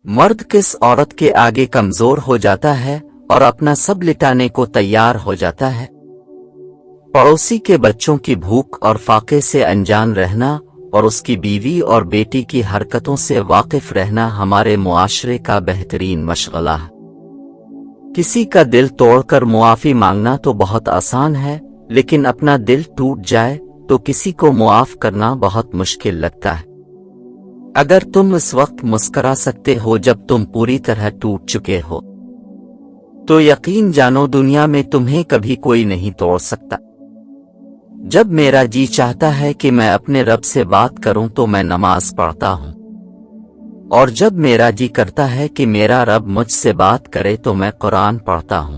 मर्द किस औरत के आगे कमजोर हो जाता है और अपना सब लिटाने को तैयार हो जाता है। पड़ोसी के बच्चों की भूख और फाके से अनजान रहना और उसकी बीवी और बेटी की हरकतों से वाकिफ रहना हमारे मुआशरे का बेहतरीन मशगला है। किसी का दिल तोड़कर मुआफी मांगना तो बहुत आसान है, लेकिन अपना दिल टूट जाए तो किसी को मुआफ करना बहुत मुश्किल लगता है। अगर तुम इस वक्त मुस्करा सकते हो जब तुम पूरी तरह टूट चुके हो, तो यकीन जानो दुनिया में तुम्हें कभी कोई नहीं तोड़ सकता। जब मेरा जी चाहता है कि मैं अपने रब से बात करूं तो मैं नमाज पढ़ता हूं, और जब मेरा जी करता है कि मेरा रब मुझसे बात करे तो मैं कुरान पढ़ता हूं।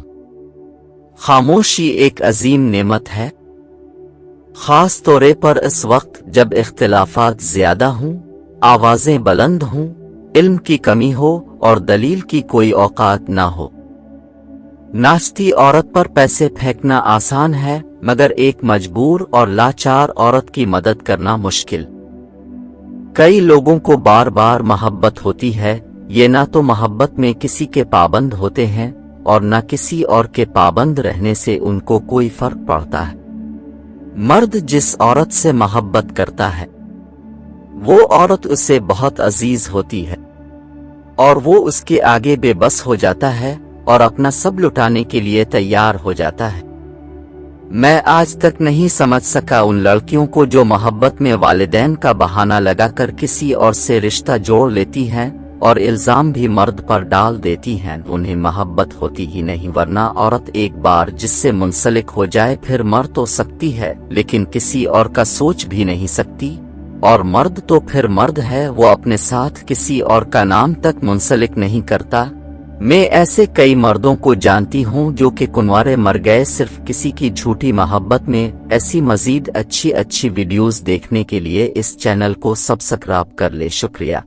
खामोशी एक अजीम नेमत है, खास तौर पर इस वक्त जब इख्तिलाफात ज्यादा हों, आवाजें बुलंद हों, इल्म की कमी हो और दलील की कोई औकात ना हो। नाचती औरत पर पैसे फेंकना आसान है, मगर एक मजबूर और लाचार औरत की मदद करना मुश्किल। कई लोगों को बार बार मोहब्बत होती है, ये ना तो मोहब्बत में किसी के पाबंद होते हैं और ना किसी और के पाबंद रहने से उनको कोई फर्क पड़ता है। मर्द जिस औरत से मोहब्बत करता है वो औरत उससे बहुत अजीज होती है और वो उसके आगे बेबस हो जाता है और अपना सब लुटाने के लिए तैयार हो जाता है। मैं आज तक नहीं समझ सका उन लड़कियों को जो मोहब्बत में वालिदैन का बहाना लगाकर किसी और से रिश्ता जोड़ लेती हैं और इल्जाम भी मर्द पर डाल देती हैं। उन्हें मोहब्बत होती ही नहीं, वरना औरत एक बार जिससे मुंसलिक हो जाए फिर मर तो सकती है, लेकिन किसी और का सोच भी नहीं सकती। और मर्द तो फिर मर्द है, वो अपने साथ किसी और का नाम तक मुंसलिक नहीं करता। मैं ऐसे कई मर्दों को जानती हूँ जो कि कुंवारे मर गए सिर्फ किसी की झूठी मोहब्बत में। ऐसी मजीद अच्छी वीडियोस देखने के लिए इस चैनल को सब्सक्राइब कर ले। शुक्रिया।